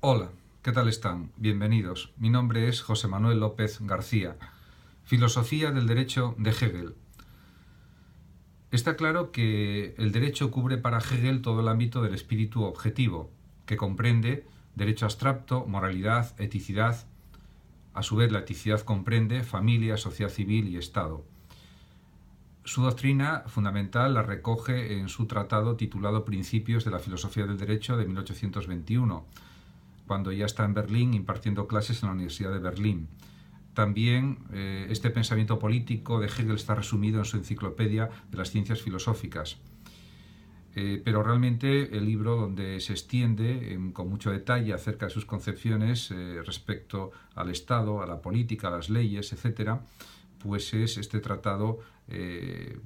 Hola, ¿qué tal están? Bienvenidos. Mi nombre es José Manuel López García. Filosofía del derecho de Hegel. Está claro que el derecho cubre para Hegel todo el ámbito del espíritu objetivo, que comprende derecho abstracto, moralidad, eticidad. A su vez, la eticidad comprende familia, sociedad civil y Estado. Su doctrina fundamental la recoge en su tratado titulado Principios de la filosofía del derecho de 1821, cuando ya está en Berlín impartiendo clases en la Universidad de Berlín. También este pensamiento político de Hegel está resumido en su enciclopedia de las ciencias filosóficas. Pero realmente el libro donde se extiende con mucho detalle acerca de sus concepciones respecto al Estado, a la política, a las leyes, etc., pues es este tratado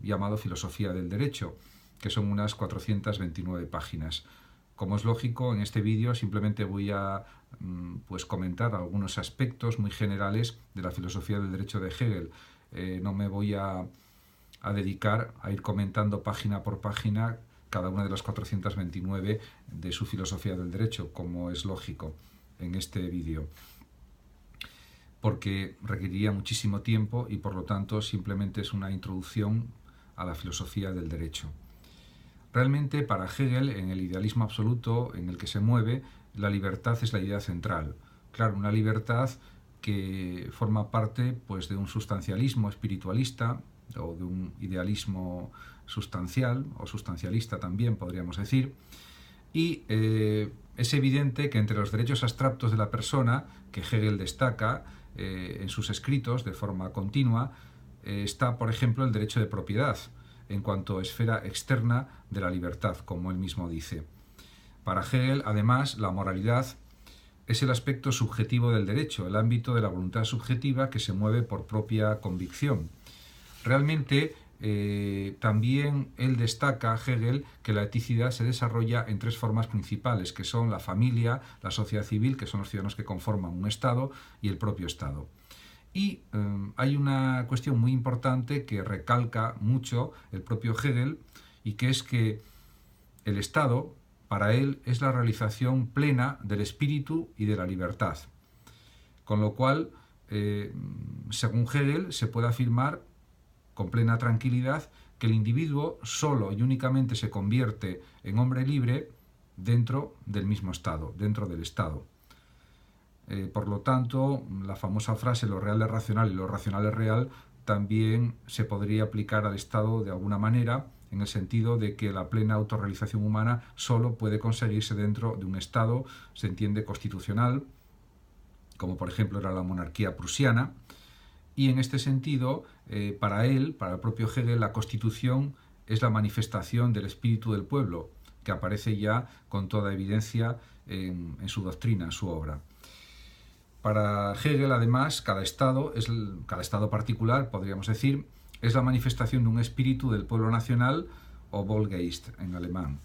llamado Filosofía del Derecho, que son unas 429 páginas. Como es lógico, en este vídeo simplemente voy a comentar algunos aspectos muy generales de la filosofía del derecho de Hegel. No me voy a dedicar a ir comentando página por página cada una de las 429 de su filosofía del derecho, como es lógico en este vídeo, porque requeriría muchísimo tiempo y por lo tanto simplemente es una introducción a la filosofía del derecho. Realmente para Hegel, en el idealismo absoluto en el que se mueve, la libertad es la idea central. Claro, una libertad que forma parte pues, de un sustancialismo espiritualista o de un idealismo sustancial o sustancialista también podríamos decir, y es evidente que entre los derechos abstractos de la persona que Hegel destaca en sus escritos de forma continua está, por ejemplo, el derecho de propiedad en cuanto a esfera externa de la libertad, como él mismo dice. Para Hegel, además, la moralidad es el aspecto subjetivo del derecho, el ámbito de la voluntad subjetiva que se mueve por propia convicción. Realmente, también él destaca, Hegel, que la eticidad se desarrolla en tres formas principales, que son la familia, la sociedad civil, que son los ciudadanos que conforman un Estado, y el propio Estado. Y hay una cuestión muy importante que recalca mucho el propio Hegel, y que es que el Estado, para él, es la realización plena del espíritu y de la libertad. Con lo cual, según Hegel, se puede afirmar con plena tranquilidad que el individuo solo y únicamente se convierte en hombre libre dentro del mismo Estado, dentro del Estado. Por lo tanto, la famosa frase lo real es racional y lo racional es real también se podría aplicar al Estado de alguna manera, en el sentido de que la plena autorrealización humana solo puede conseguirse dentro de un Estado, se entiende constitucional, como por ejemplo era la monarquía prusiana, y en este sentido, para él, para el propio Hegel, la Constitución es la manifestación del espíritu del pueblo, que aparece ya con toda evidencia en su doctrina, en su obra. Para Hegel, además, cada estado particular, podríamos decir, es la manifestación de un espíritu del pueblo nacional, o Volksgeist en alemán.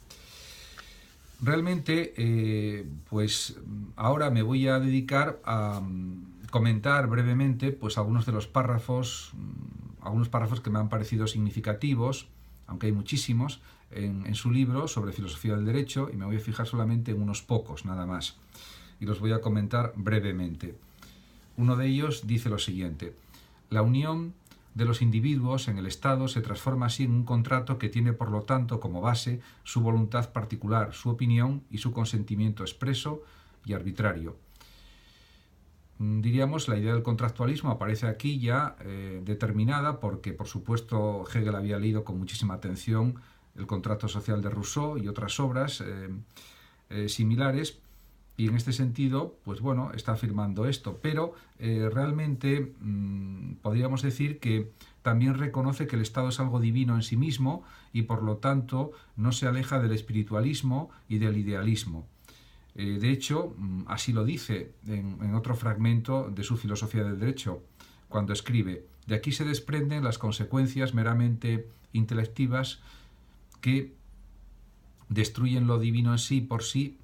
Realmente, pues ahora me voy a dedicar a comentar brevemente pues, algunos párrafos que me han parecido significativos, aunque hay muchísimos, en su libro sobre filosofía del derecho, y me voy a fijar solamente en unos pocos, nada más. Y los voy a comentar brevemente. Uno de ellos dice lo siguiente: la unión de los individuos en el Estado se transforma así en un contrato que tiene por lo tanto como base su voluntad particular, su opinión y su consentimiento expreso y arbitrario. Diríamos, la idea del contractualismo aparece aquí ya determinada porque, por supuesto, Hegel había leído con muchísima atención el Contrato Social de Rousseau y otras obras similares, y en este sentido, pues bueno, está afirmando esto, pero realmente podríamos decir que también reconoce que el Estado es algo divino en sí mismo y por lo tanto no se aleja del espiritualismo y del idealismo. De hecho, así lo dice en otro fragmento de su filosofía del derecho, cuando escribe: de aquí se desprenden las consecuencias meramente intelectivas que destruyen lo divino en sí por sí,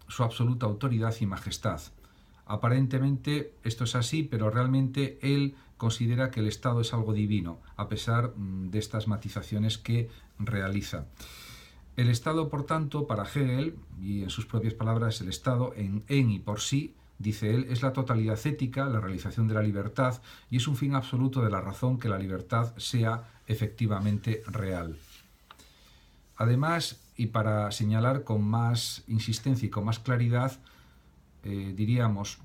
su absoluta autoridad y majestad. Aparentemente esto es así, pero realmente él considera que el Estado es algo divino, a pesar de estas matizaciones que realiza. El Estado, por tanto, para Hegel, y en sus propias palabras, el Estado en y por sí, dice él, es la totalidad ética, la realización de la libertad, y es un fin absoluto de la razón que la libertad sea efectivamente real. Además, y para señalar con más insistencia y con más claridad, diríamos,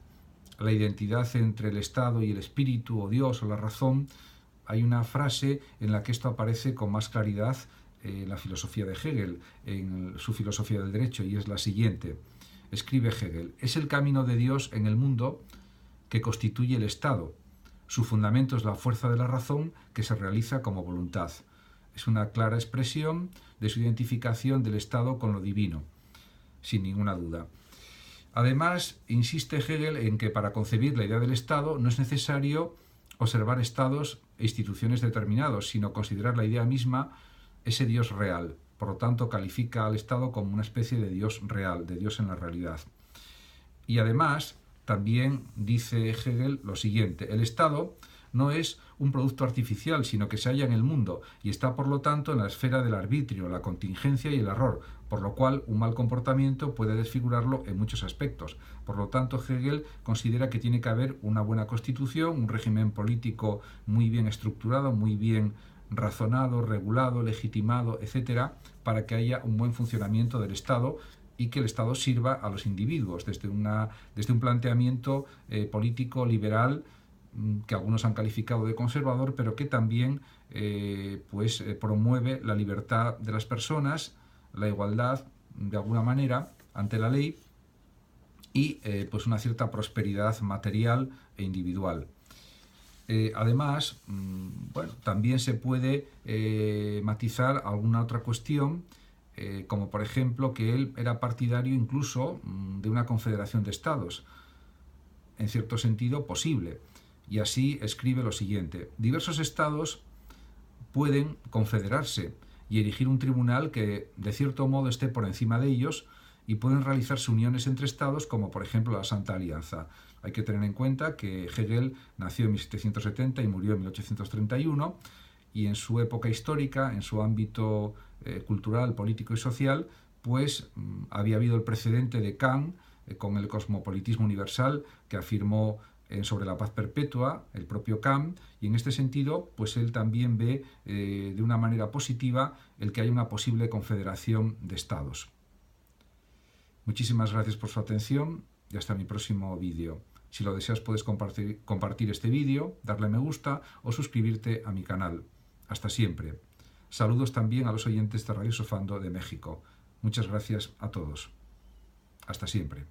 la identidad entre el Estado y el espíritu o Dios o la razón, hay una frase en la que esto aparece con más claridad en la filosofía de Hegel, en su filosofía del derecho, y es la siguiente. Escribe Hegel: es el camino de Dios en el mundo que constituye el Estado. Su fundamento es la fuerza de la razón que se realiza como voluntad. Es una clara expresión de su identificación del Estado con lo divino, sin ninguna duda. Además, insiste Hegel en que para concebir la idea del Estado no es necesario observar estados e instituciones determinados, sino considerar la idea misma ese Dios real. Por lo tanto, califica al Estado como una especie de Dios real, de Dios en la realidad. Y además, también dice Hegel lo siguiente: el Estado no es un producto artificial, sino que se halla en el mundo y está, por lo tanto, en la esfera del arbitrio, la contingencia y el error, por lo cual un mal comportamiento puede desfigurarlo en muchos aspectos. Por lo tanto, Hegel considera que tiene que haber una buena constitución, un régimen político muy bien estructurado, muy bien razonado, regulado, legitimado, etcétera, para que haya un buen funcionamiento del Estado y que el Estado sirva a los individuos desde un planteamiento político liberal, que algunos han calificado de conservador, pero que también promueve la libertad de las personas, la igualdad, de alguna manera, ante la ley, y pues una cierta prosperidad material e individual. Además, bueno, también se puede matizar alguna otra cuestión, como por ejemplo que él era partidario incluso de una confederación de estados, en cierto sentido posible. Y así escribe lo siguiente: diversos estados pueden confederarse y erigir un tribunal que de cierto modo esté por encima de ellos, y pueden realizarse uniones entre estados, como por ejemplo la Santa Alianza. Hay que tener en cuenta que Hegel nació en 1770 y murió en 1831, y en su época histórica, en su ámbito cultural, político y social, pues había habido el precedente de Kant con el cosmopolitismo universal, que afirmó sobre la paz perpetua, el propio Kant, y en este sentido, pues él también ve de una manera positiva el que haya una posible confederación de estados. Muchísimas gracias por su atención y hasta mi próximo vídeo. Si lo deseas, puedes compartir este vídeo, darle me gusta o suscribirte a mi canal. Hasta siempre. Saludos también a los oyentes de Radio Sofando de México. Muchas gracias a todos. Hasta siempre.